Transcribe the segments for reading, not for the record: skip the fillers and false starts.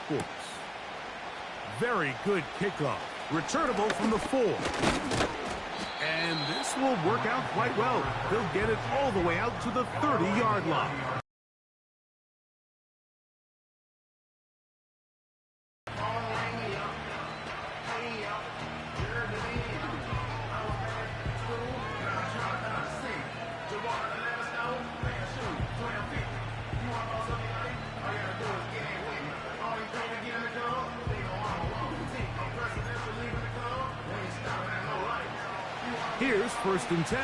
backboards. Very good kickoff. Returnable from the 4. And this will work out quite well. He'll get it all the way out to the 30-yard line. Here's 1st and 10.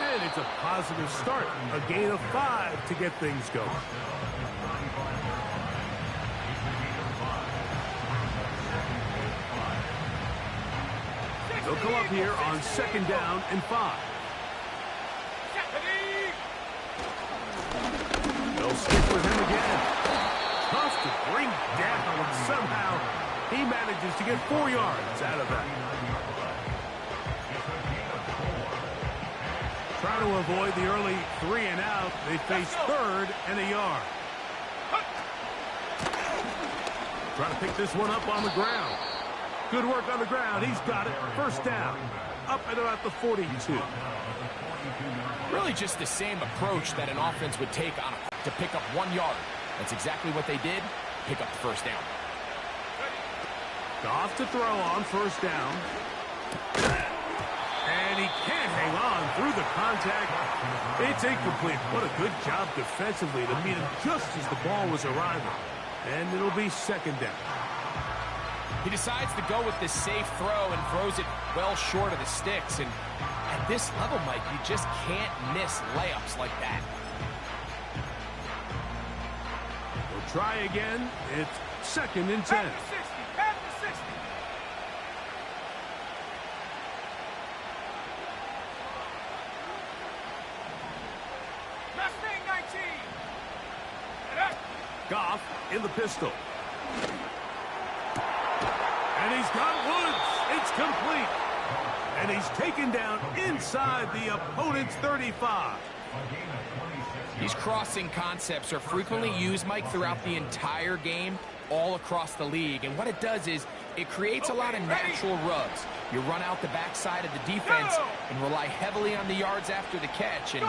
And it's a positive start. A gain of 5 to get things going. They'll come up here on 2nd down and 5. They'll stick with him again. Tough to bring down, and somehow he manages to get 4 yards out of that. Trying to avoid the early 3 and out. They face 3rd and a yard. Trying to pick this one up on the ground. Good work on the ground. He's got it. 1st down. Up at about the 42. Really just the same approach that an offense would take on to pick up 1 yard. That's exactly what they did. Pick up the 1st down. Goff to throw on 1st down. And he can't hang on through the contact. It's incomplete. What a good job defensively to meet him just as the ball was arriving. And it'll be 2nd down. He decides to go with this safe throw and throws it well short of the sticks. And at this level, Mike, you just can't miss layups like that. Try again. It's 2nd and 10. Goff in the pistol. And he's got Woods. It's complete. And he's taken down inside the opponent's 35. These crossing concepts are frequently used, Mike, throughout the entire game, all across the league. And what it does is it creates a lot of natural rubs. You run out the backside of the defense and rely heavily on the yards after the catch. And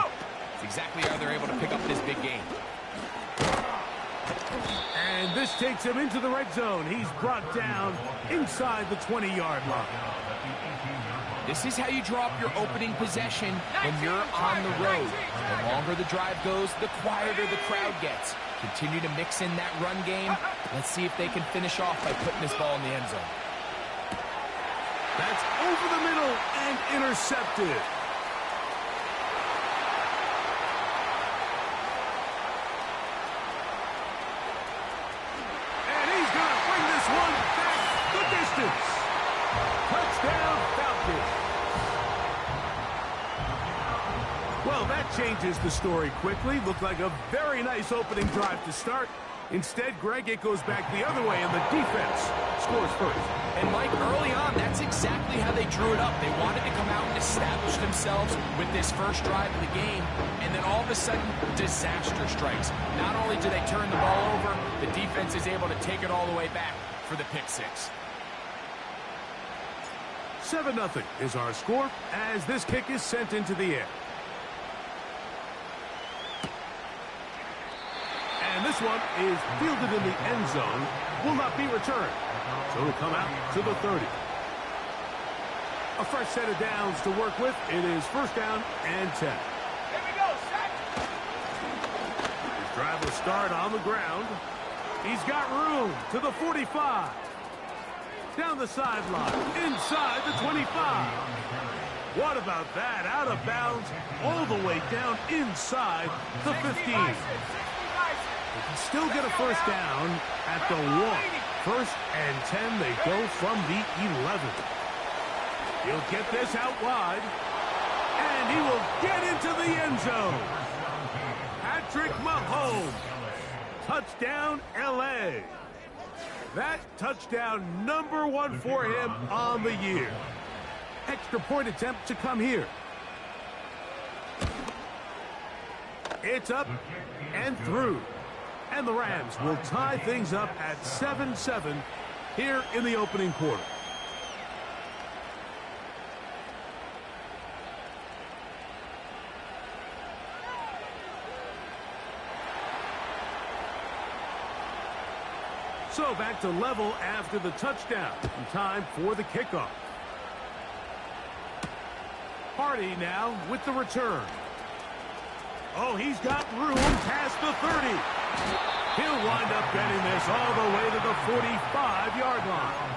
it's exactly how they're able to pick up this big game. And this takes him into the red zone. He's brought down inside the 20-yard line. This is how you draw up your opening possession when you're on the road. The longer the drive goes, the quieter the crowd gets. Continue to mix in that run game. Let's see if they can finish off by putting this ball in the end zone. That's over the middle and intercepted. And he's going to bring this one back the distance. Touchdown, Falcons. Well, that changes the story quickly. Looked like a very nice opening drive to start. Instead, Greg, it goes back the other way, and the defense scores first. And, Mike, early on, that's exactly how they drew it up. They wanted to come out and establish themselves with this first drive of the game, and then all of a sudden, disaster strikes. Not only do they turn the ball over, the defense is able to take it all the way back for the pick six. 7-0 is our score as this kick is sent into the air. And this one is fielded in the end zone, will not be returned. So it'll come out to the 30. A fresh set of downs to work with. It is 1st down and 10. Here we go, set. His drive will start on the ground. He's got room to the 45. Down the sideline, inside the 25. What about that? Out of bounds, all the way down inside the 15. They can still get a 1st down at the 1. 1st and 10, they go from the 11. He'll get this out wide, and he will get into the end zone. Patrick Mahomes, touchdown L.A. That touchdown number 1 for him on the year. Extra point attempt to come here. It's up and through. And the Rams will tie things up at 7-7 here in the opening quarter. So back to level after the touchdown. And time for the kickoff. Hardy now with the return. Oh, he's got room past the 30. He'll wind up getting this all the way to the 45-yard line.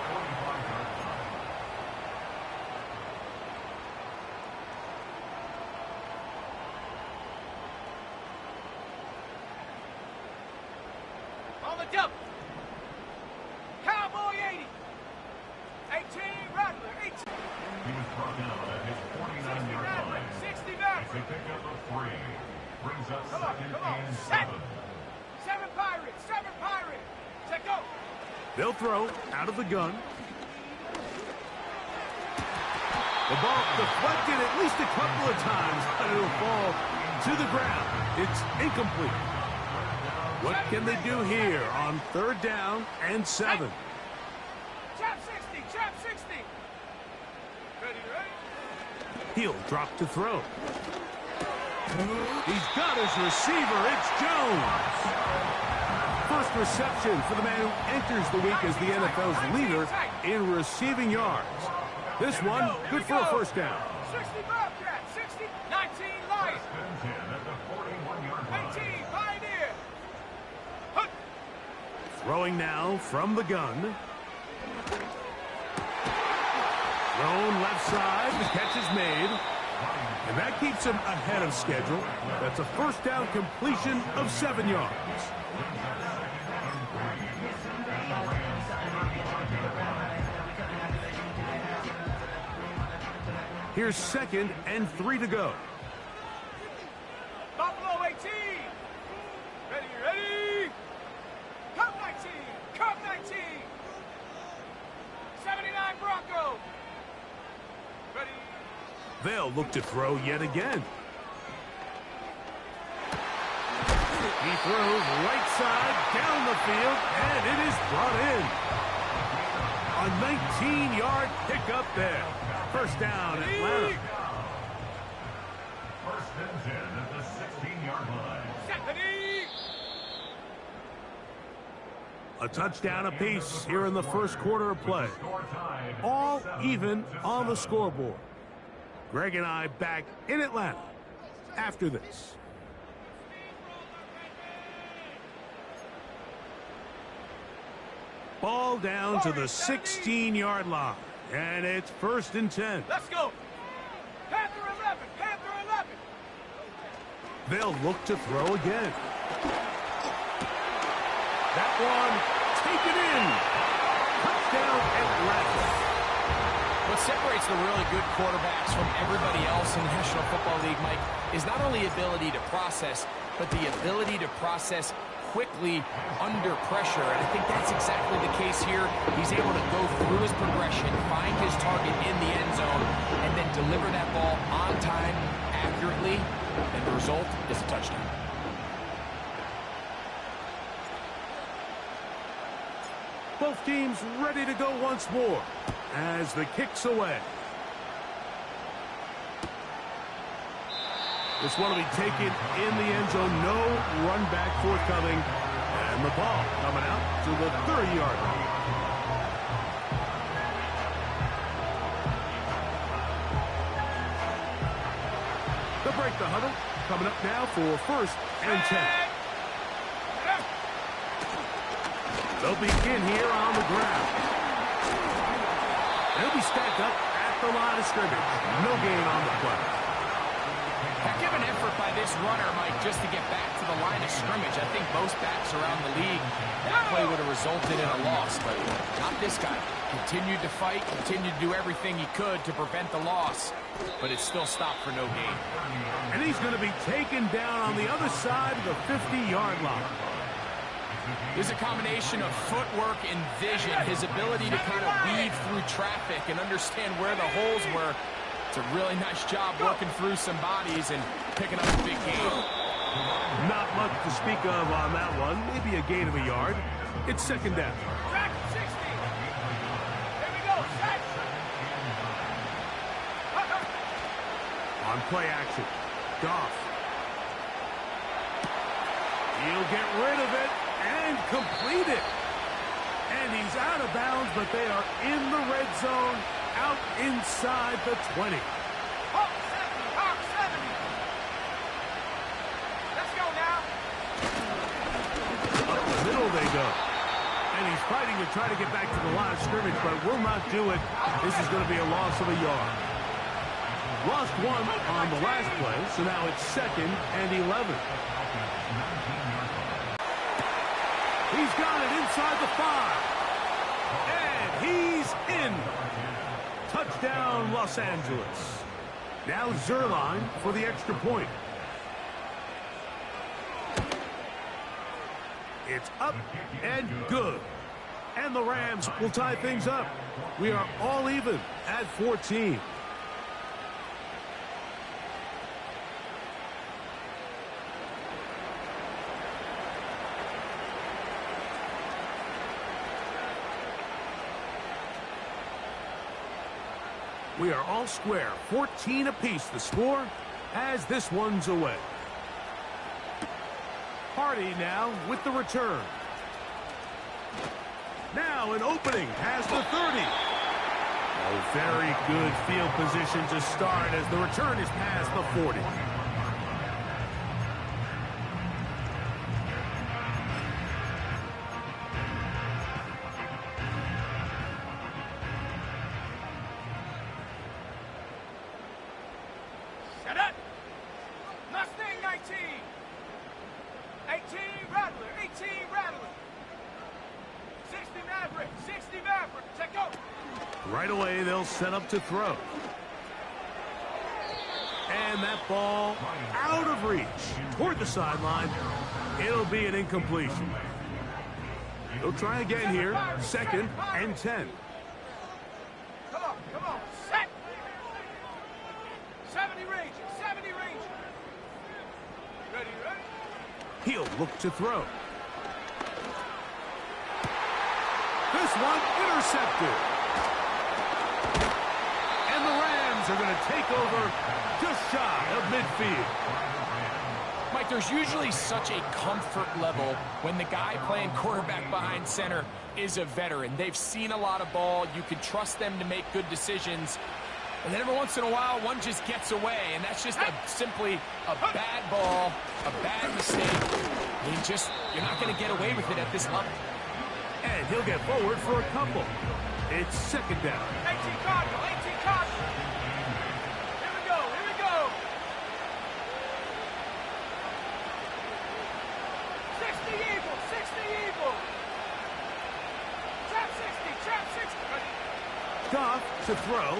On the double. Cowboy 80. 18 Rattler. 18. He was brought down at his 49-yard line. 60 It's Rattler. a pickup of 3. Brings up Come on, second come on. and Set. 7. 7 Pirates. 7 Pirates. Set go. They'll throw out of the gun. The ball deflected at least a couple of times, but it'll fall to the ground. It's incomplete. What can they do here on 3rd down and 7? Chop 60. Chop 60. Ready, ready. He'll drop to throw. He's got his receiver. It's Jones. First reception for the man who enters the week as the NFL's leader in receiving yards. This one, good for a first down. 60 Bobcat. 60. 19 Lions. First and 10 at the 41-yard line. 18 Pioneer. Hook. Throwing now from the gun. Thrown left side. The catch is made. And that keeps him ahead of schedule. That's a first down completion of 7 yards. Here's 2nd and 3 to go. Buffalo 18. Ready, ready. Cup 19. Cup 19. 79 Bronco. Ready. They'll look to throw yet again. He throws right side down the field, and it is brought in. A 19-yard pickup there. First down, Atlanta. First and 10 at the 16-yard line. Stephanie. A touchdown apiece here in the first quarter of play. Score tied. All even on the scoreboard. Greg and I back in Atlanta after this. Ball down to the 16-yard line. And it's 1st and 10. Let's go. Panther 11. Panther 11. They'll look to throw again. That one taken in. Touchdown Atlanta. What separates the really good quarterbacks from everybody else in the National Football League, Mike, is not only ability to process, but the ability to process quickly under pressure. And I think that's exactly the case here. He's able to go through his progression, find his target in the end zone, and then deliver that ball on time, accurately, and the result is a touchdown. Both teams ready to go once more as the kick's away. This one will be taken in the end zone. No run back forthcoming. And the ball coming out to the 30-yard line. They'll break the huddle. Coming up now for 1st and 10. They'll begin here on the ground. They'll be stacked up at the line of scrimmage. No gain on the play. Heck of an effort by this runner, Mike, just to get back to the line of scrimmage. I think most backs around the league, that play would have resulted in a loss, but not this guy. Continued to fight, continued to do everything he could to prevent the loss, but it still stopped for no gain. And he's going to be taken down on the other side of the 50-yard line. There's a combination of footwork and vision, his ability to kind of weave through traffic and understand where the holes were. It's a really nice job working through some bodies and picking up a big game. Not much to speak of on that one. Maybe a gain of a yard. It's second down. Back 60. Here we go. Set. On play action. Goff. He'll get rid of it and complete it. And he's out of bounds, but they are in the red zone, out inside the 20. Hawk 70. Hawk 70. Let's go now. Up the middle they go. And he's fighting to try to get back to the line of scrimmage, but will not do it. This is going to be a loss of a yard. Lost one on the last play, so now it's second and 11. He's got it inside the 5. And he's in. Touchdown, Los Angeles. Now Zerline for the extra point. It's up and good. And the Rams will tie things up. We are all even at 14. We are all square, 14 apiece the score as this one's away. Hardy now with the return. Now an opening past the 30. A very good field position to start as the return is past the 40. Set up. Mustang 19. 18 Rattler. 18 Rattler. 60 Maverick. 60 Maverick. Check out. Right away, they'll set up to throw. And that ball out of reach toward the sideline. It'll be an incompletion. They'll try again here. Second and 10. Come on. Come on. Set. 70 Ranger. 70 Ranger. Ready, ready? He'll look to throw. This one intercepted. And the Rams are going to take over just shy of midfield. Mike, there's usually such a comfort level when the guy playing quarterback behind center is a veteran. They've seen a lot of ball. You can trust them to make good decisions. And then every once in a while, one just gets away, and that's just simply a bad ball, a bad mistake. You're not going to get away with it at this level. And he'll get forward for a couple. It's second down. 18 Cardinal. 18 Cardinal. Here we go. Here we go. 60 Eagle. 60 Eagle. Trap 60. Trap 60. Ready? Goff to throw.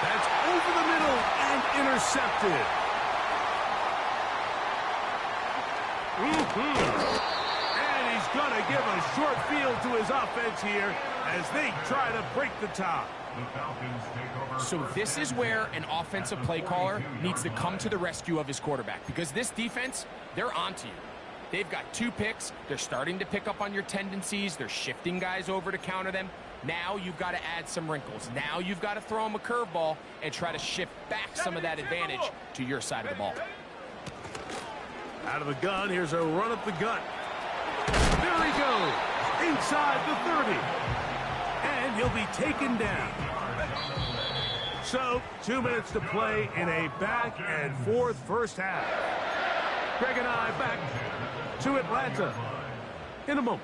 That's over the middle and intercepted. And he's going to give a short field to his offense here as they try to break the tie. The Falcons take over. So this is where an offensive play caller needs to come to the rescue of his quarterback, because this defense, they're onto you. They've got 2 picks. They're starting to pick up on your tendencies. They're shifting guys over to counter them. Now you've got to add some wrinkles. Now you've got to throw them a curveball and try to shift back some of that advantage to your side of the ball. Out of the gun, here's a run up the gut. There he goes, inside the 30. And he'll be taken down. So, 2 minutes to play in a back and forth first half. Greg and I back to Atlanta in a moment.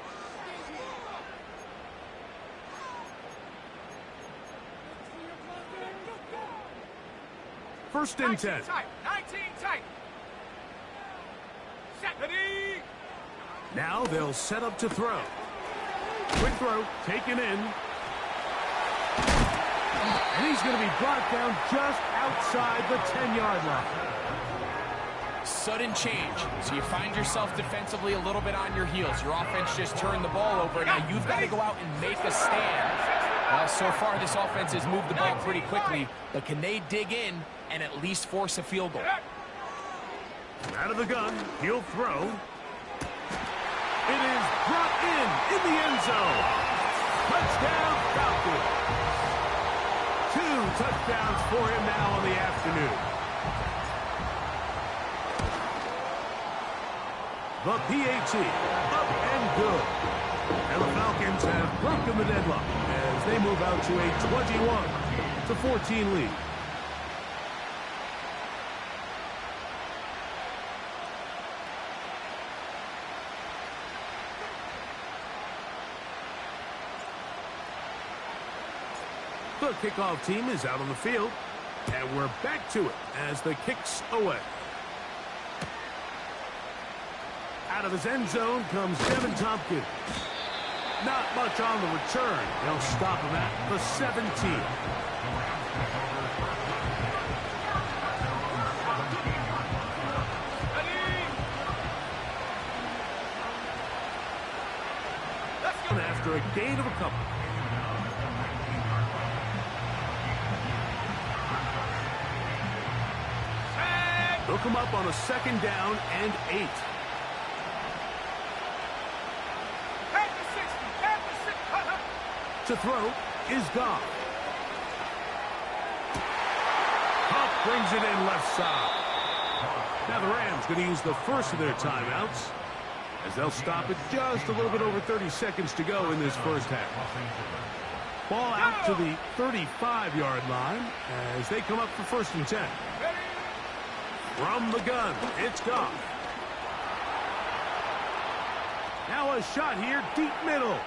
First and 10. 19 tight. Set. Ready? Now they'll set up to throw. Quick throw, taken in. And he's going to be brought down just outside the 10-yard line. Sudden change. So you find yourself defensively a little bit on your heels. Your offense just turned the ball over. Now you've got to go out and make a stand. Well, so far this offense has moved the ball pretty quickly, but can they dig in and at least force a field goal? Out of the gun, he'll throw. It is brought in the end zone. Touchdown, Falcons. 2 touchdowns for him now on the afternoon. The PAT, up and good. And the Falcons have broken the deadlock as they move out to a 21-14 lead. The kickoff team is out on the field, and we're back to it as the kick's away. Out of his end zone comes Devin Tompkins. Not much on the return. They'll stop him at the 17. After a gain of a couple. They'll come up on a 2nd down and 8. To throw is gone. Huff brings it in left side. Now the Rams going to use the first of their timeouts as they'll stop it just a little bit over 30 seconds to go in this first half. Ball out to the 35-yard line as they come up for 1st and 10. From the gun, it's gone. Now a shot here, deep middle.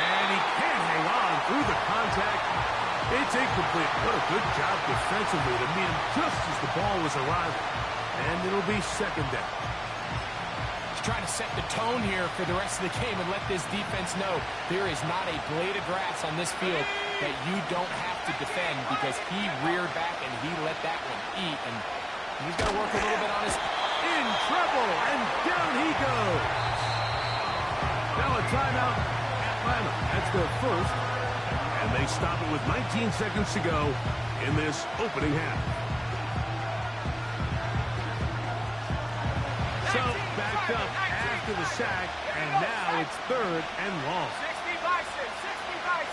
And he can't hang on through the contact. It's incomplete. What a good job defensively to meet him just as the ball was arriving. And it'll be 2nd down. He's trying to set the tone here for the rest of the game and let this defense know there is not a blade of grass on this field that you don't have to defend, because he reared back and he let that one eat. And he's got to work a little bit on his... In trouble, and down he goes. Now a timeout. That's their first, and they stop it with 19 seconds to go in this opening half. So backed up after the sack, and now it's 3rd and long. 60 by 6, 60 by 6.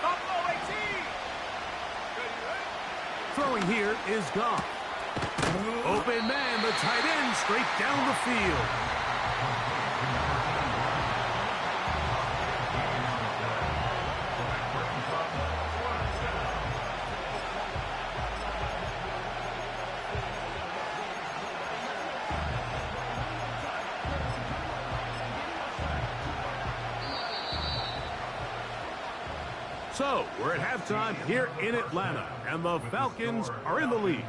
Buffalo 18. Throwing here is gone. Open man, the tight end, straight down the field. So, we're at halftime here in Atlanta, and the Falcons are in the lead.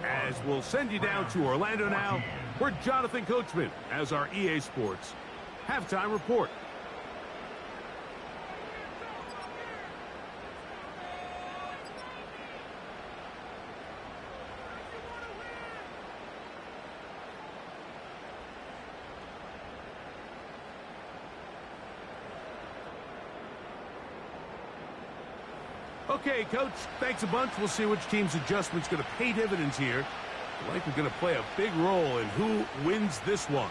As we'll send you down to Orlando now, we're Jonathan Coachman as our EA Sports halftime report. Okay, Coach, thanks a bunch. We'll see which team's adjustment's going to pay dividends here. I like we're going to play a big role in who wins this one.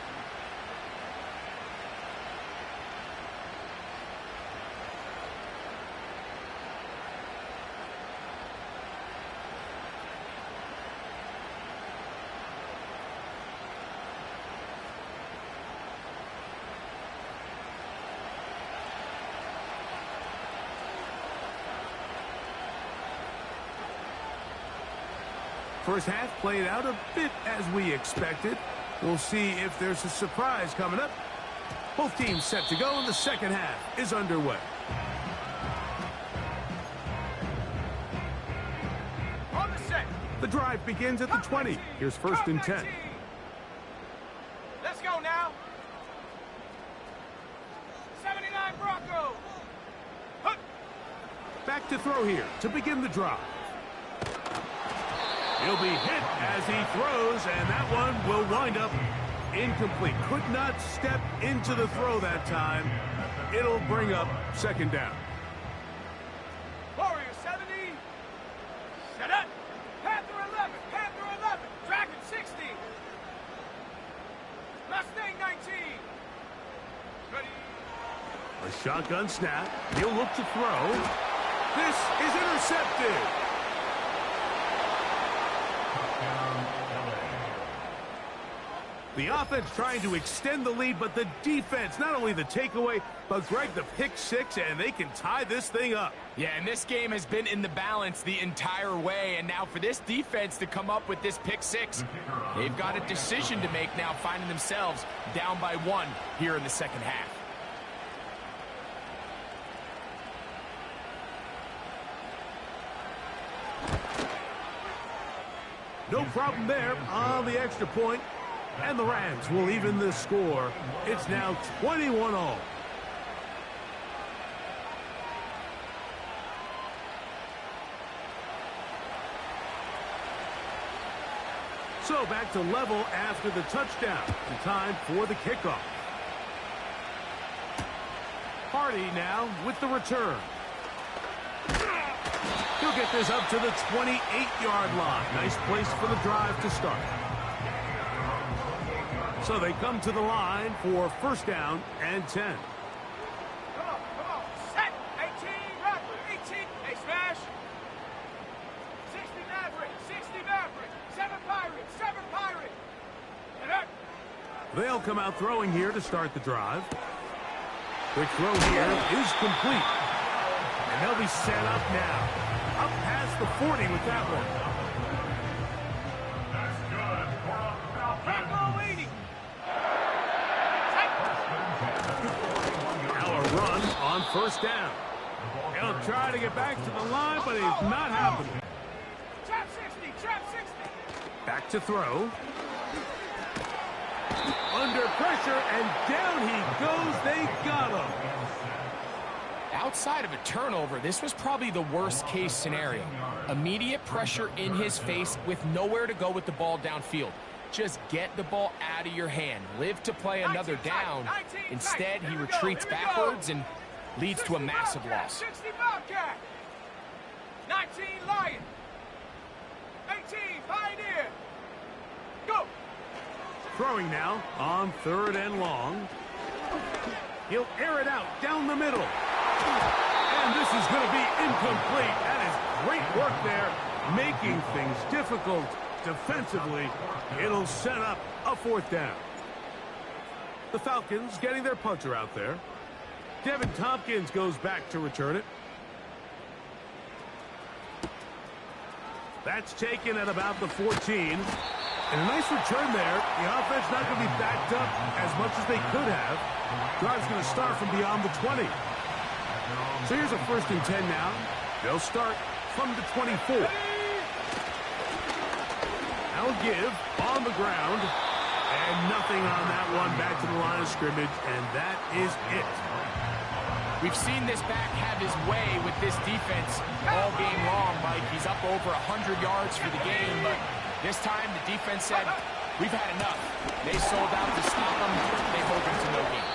First half played out a bit as we expected. We'll see if there's a surprise coming up. Both teams set to go, and the second half is underway. On the set. The drive begins at the 20. Here's 1st and 10. Let's go now. 79 Broncos. Back to throw here to begin the drive. He'll be hit as he throws, and that one will wind up incomplete. Could not step into the throw that time. It'll bring up 2nd down. A shotgun snap. He'll look to throw. This is intercepted. The offense trying to extend the lead, but the defense, not only the takeaway, but Greg, the pick six, and they can tie this thing up. Yeah, and this game has been in the balance the entire way, and now for this defense to come up with this pick six, they've got a decision to make now, finding themselves down by 1 here in the second half. No problem there on the extra point. And the Rams will even the score. It's now 21-all. So back to level after the touchdown. The time for the kickoff. Hardy now with the return. He'll get this up to the 28-yard line. Nice place for the drive to start. So they come to the line for first down and 10. Come on. Set. 18, run. 18. Hey, smash. 60 Maverick. 60 Maverick. 7 Pirate. 7 Pirate. And up. They'll come out throwing here to start the drive. Quick throw here is complete. And they'll be set up now. Up past the 40 with that one. That's good for a Falcons. Go 80. Now a run on first down. He'll try to get back to the line, but it's not happening. Trap 60. Trap 60. Back to throw. Under pressure, and down he goes. They got him. Outside of a turnover, this was probably the worst-case scenario. Immediate pressure in his face with nowhere to go with the ball downfield. Just get the ball out of your hand. Live to play another down. Instead, he retreats backwards and leads to a massive loss. 60 Bobcat. 19 Lion. 18 Pioneer. Go. Throwing now on third and long. He'll air it out down the middle. And this is going to be incomplete. That is great work there, making things difficult defensively. It'll set up a fourth down. The Falcons getting their punter out there. Devin Tompkins goes back to return it. That's taken at about the 14. And a nice return there. The offense not going to be backed up as much as they could have. Drive's going to start from beyond the 20. So here's a 1st and 10 now. They'll start from the 24. Now give on the ground. And nothing on that one. Back to the line of scrimmage. And that is it. We've seen this back have his way with this defense all game long, Mike. He's up over 100 yards for the game, but this time the defense said, we've had enough. They sold out to stop him. They hold him to no gain.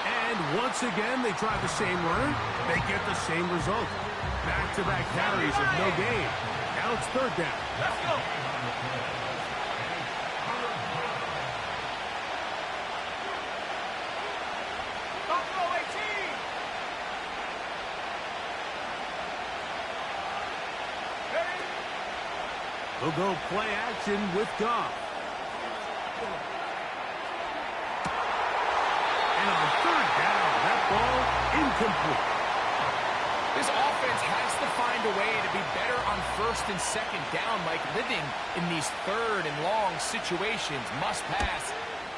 And once again, they try the same run. They get the same result. Back-to-back carries of no gain. Now it's third down. Let's go. Buffalo 18. We'll go play action with Goff. And on third down, that ball incomplete. This offense has to find a way to be better on first and second down, Mike. Living in these third and long situations, must pass,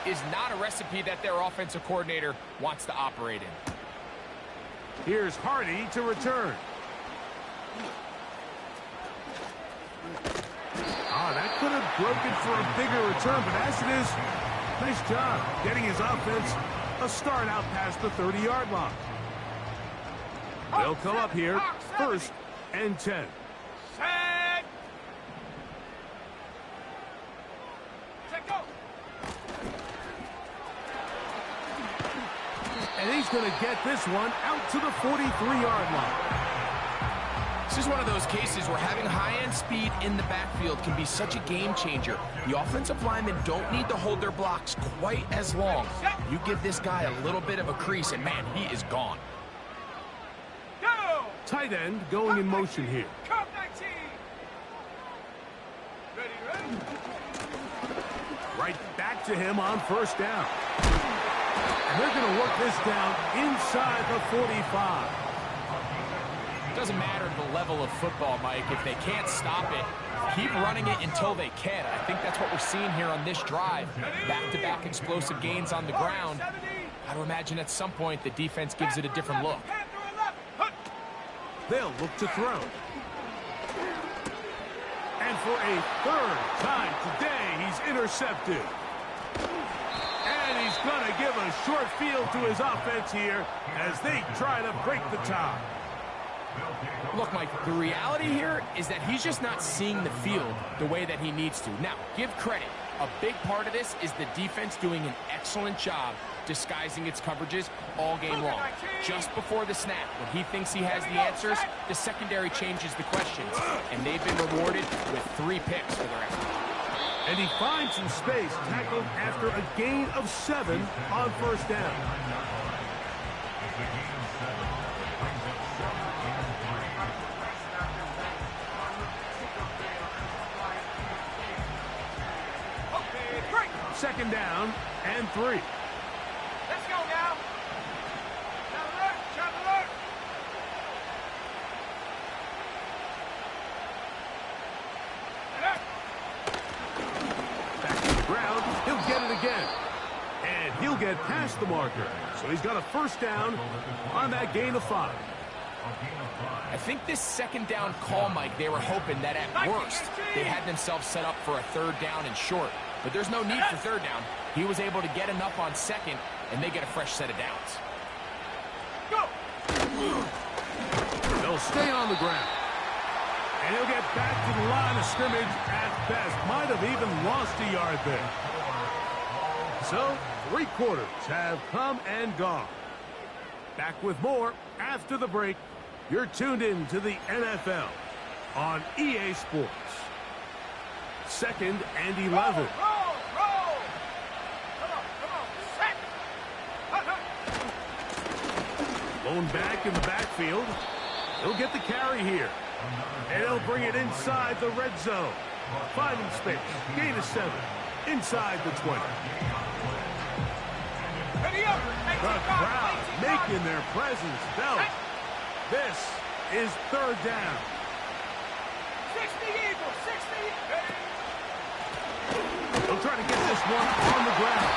is not a recipe that their offensive coordinator wants to operate in. Here's Hardy to return. That could have broken for a bigger return, but as it is, nice job getting his offense a start out past the 30-yard line. They'll come up here, 1st and 10. Set. Set, go. And he's going to get this one out to the 43-yard line. This is one of those cases where having high-end speed in the backfield can be such a game changer. The offensive linemen don't need to hold their blocks quite as long. You give this guy a little bit of a crease, and man, he is gone. Go! Tight end going in motion here. Come 19. Ready? Right back to him on first down. And they're going to work this down inside the 45. Doesn't matter the level of football, Mike. If they can't stop it, keep running it until they can. I think that's what we're seeing here on this drive. Back-to-back explosive gains on the ground. I'd imagine at some point the defense gives it a different look. They'll look to throw. And for a third time today, he's intercepted. And he's going to give a short field to his offense here as they try to break the tie. Look, Mike, the reality here is that he's just not seeing the field the way that he needs to. Now, give credit. A big part of this is the defense doing an excellent job disguising its coverages all game long. Just before the snap, when he thinks he has the answers, the secondary changes the questions, and they've been rewarded with 3 picks for their effort. And he finds some space, tackled after a gain of 7 on first down. Second down and 3. Let's go now. Shot alert. Back to the ground. He'll get it again. And he'll get past the marker. So he's got a first down on that gain of 5. I think this second down call, Mike, they were hoping that at worst they had themselves set up for a third down and short. But there's no need for third down. He was able to get enough on second, and they get a fresh set of downs. Go! They'll stay on the ground. And he'll get back to the line of scrimmage at best. Might have even lost a yard there. So, 3 quarters have come and gone. Back with more after the break. You're tuned in to the NFL on EA Sports. 2nd and 11. Roll! Come on, set! Blown back in the backfield. He'll get the carry here. And he'll bring it inside the red zone. Finding space. Gain of 7. Inside the 20. The crowd making their presence felt. This is 3rd down. 60 Eagles, 60. They'll try to get this one on the ground.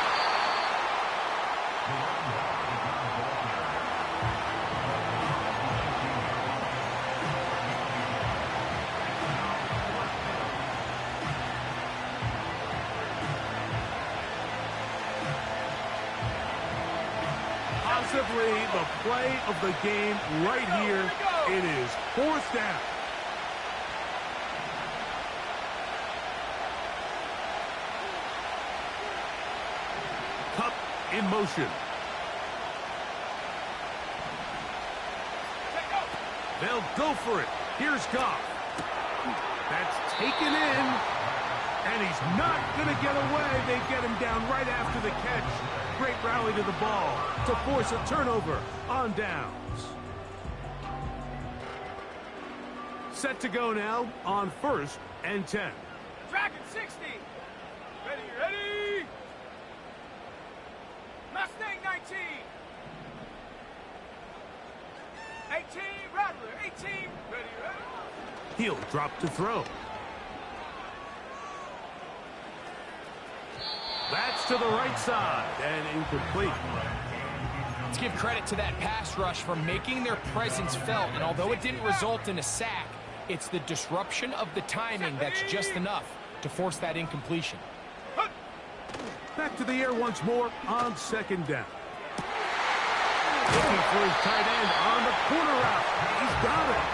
Possibly the play of the game right here. It is 4th down. Cup in motion. They'll go for it. Here's Goff. That's taken in. And he's not going to get away. They get him down right after the catch. Great rally to the ball to force a turnover on downs. Set to go now on 1st and 10. Dragon 60. Ready. Mustang 19. 18, Rattler 18. Ready. He'll drop to throw. That's to the right side and incomplete. Let's give credit to that pass rush for making their presence felt, and although it didn't result in a sack, it's the disruption of the timing that's just enough to force that incompletion. Back to the air once more on 2nd down. Looking for his tight end on the corner route. He's got it.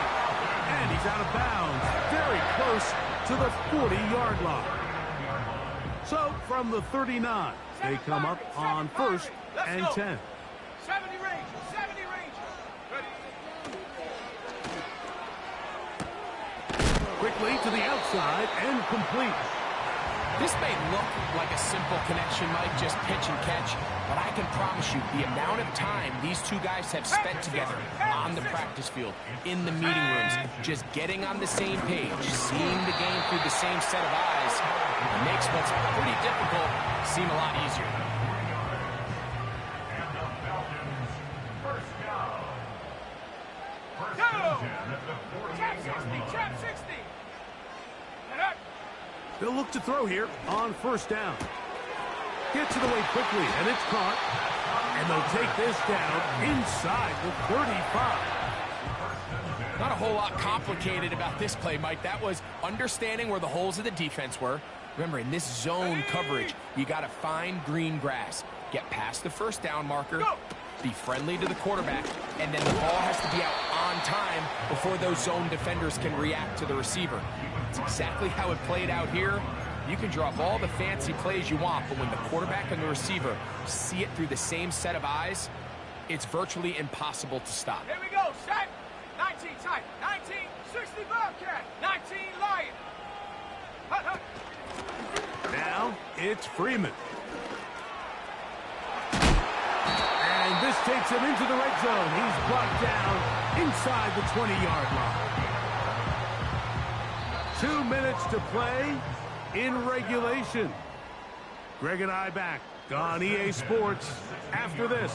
And he's out of bounds. Very close to the 40-yard line. So, from the 39, they come up on 1st and 10. 70 Rangers. Ready. Quickly to the outside and complete. This may look like a simple connection, Mike, just pitch and catch, but I can promise you the amount of time these two guys have spent together on the practice field, in the meeting rooms, just getting on the same page, seeing the game through the same set of eyes, makes what's pretty difficult seem a lot easier. And the Falcons, first down. First Go! and 10 at the Trap 48-yard 60, line. trap 60. They'll look to throw here on first down. Gets it away quickly, and it's caught. And they'll take this down inside the 35. Not a whole lot complicated about this play, Mike. That was understanding where the holes of the defense were. Remember, in this zone coverage, you got to find green grass. Get past the first down marker, be friendly to the quarterback, and then the ball has to be out on time before those zone defenders can react to the receiver. It's exactly how it played out here. You can draw up all the fancy plays you want, but when the quarterback and the receiver see it through the same set of eyes, it's virtually impossible to stop. Here we go, set. 19 tight, 19, 60 Bobcat, 19 Lion. Hut, hut. Now it's Freeman. And this takes him into the red zone. He's brought down inside the 20-yard line. 2 minutes to play in regulation. Greg and I back on EA Sports after this.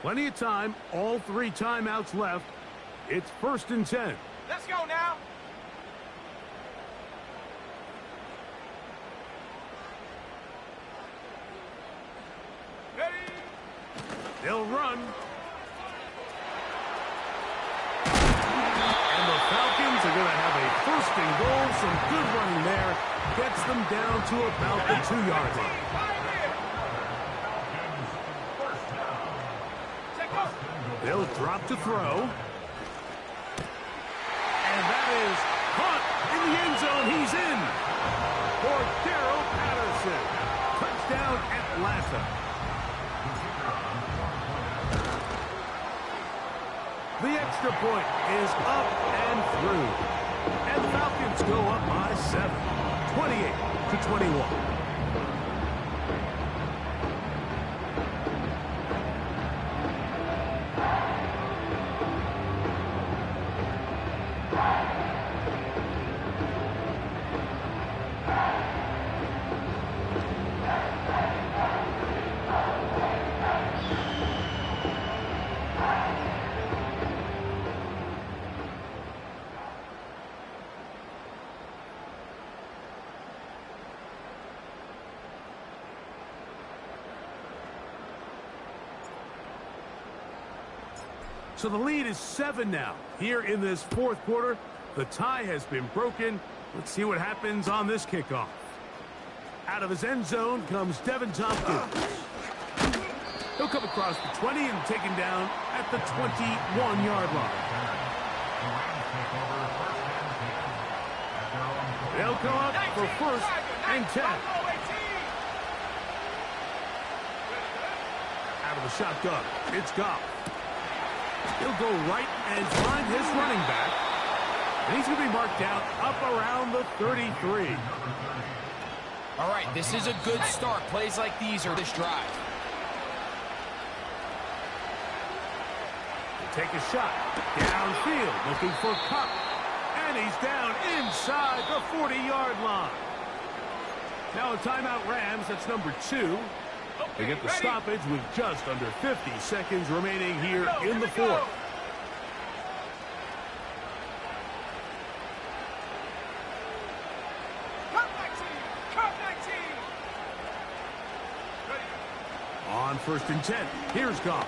Plenty of time, all 3 timeouts left. It's 1st and 10. Let's go now. Ready? They'll run. And the Falcons are going to have a 1st and goal. Some good running there. Gets them down to about the 2-yard line. They'll drop to throw. And that is caught in the end zone. He's in for Darrell Patterson. Touchdown, Atlanta. The extra point is up and through. And the Falcons go up by 7, 28-21. So the lead is 7 now. Here in this 4th quarter, the tie has been broken. Let's see what happens on this kickoff. Out of his end zone comes Devin Tompkins. He'll come across the 20 and taken down at the 21-yard line. They'll come up for 1st and 10. Out of the shotgun, it's Goff. He'll go right and find his running back. And he's going to be marked out up around the 33. All right, this is a good start. Plays like these are this drive. They take a shot downfield, looking for Cup. And he's down inside the 40-yard line. Now a timeout Rams, that's number 2. They get the stoppage with just under 50 seconds remaining here in the 4th. On 1st and 10, here's Goff.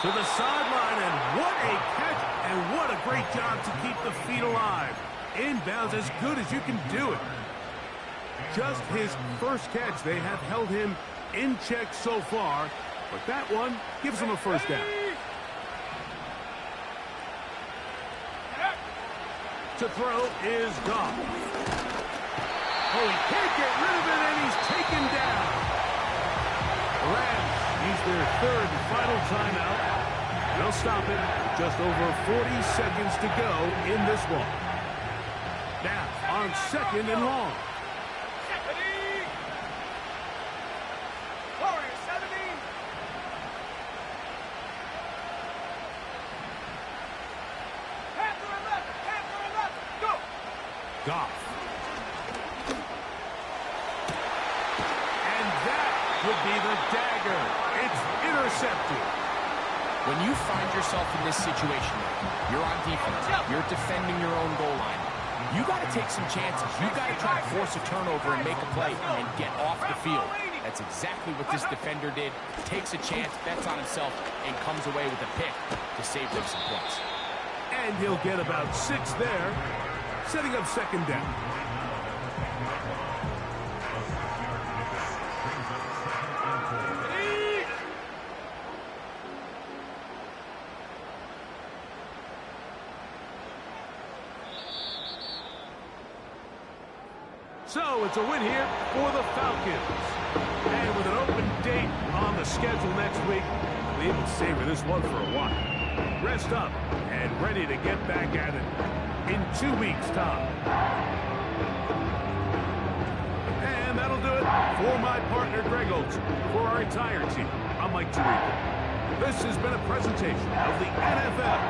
To the sideline, and what a catch, and what a great job to keep the feet alive. Inbounds as good as you can do it. Just his first catch. They have held him in check so far, but that one gives him a 1st down. To throw is Goff. Oh, he can't get rid of it, and he's taken down. Rams use their third and final timeout. They'll stop it. Just over 40 seconds to go in this one. Now, on second and long. Warriors 70. Panther 11, go! Goff. And that would be the dagger. It's intercepted. When you find yourself in this situation, you're on defense, you're defending your own goal line, you got to take some chances. You got to try to force a turnover and make a play and get off the field. That's exactly what this defender did. Takes a chance, bets on himself, and comes away with a pick to save them some points. And he'll get about 6 there, setting up second down. So it's a win here for the Falcons. And with an open date on the schedule next week, we will savor this one for a while. Rest up and ready to get back at it in 2 weeks' time. And that'll do it for my partner, Greg Olson. For our entire team, I'm Mike Tirico. This has been a presentation of the NFL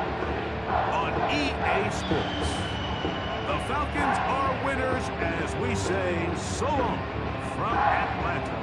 on EA Sports. The Falcons are winners as we say so long from Atlanta.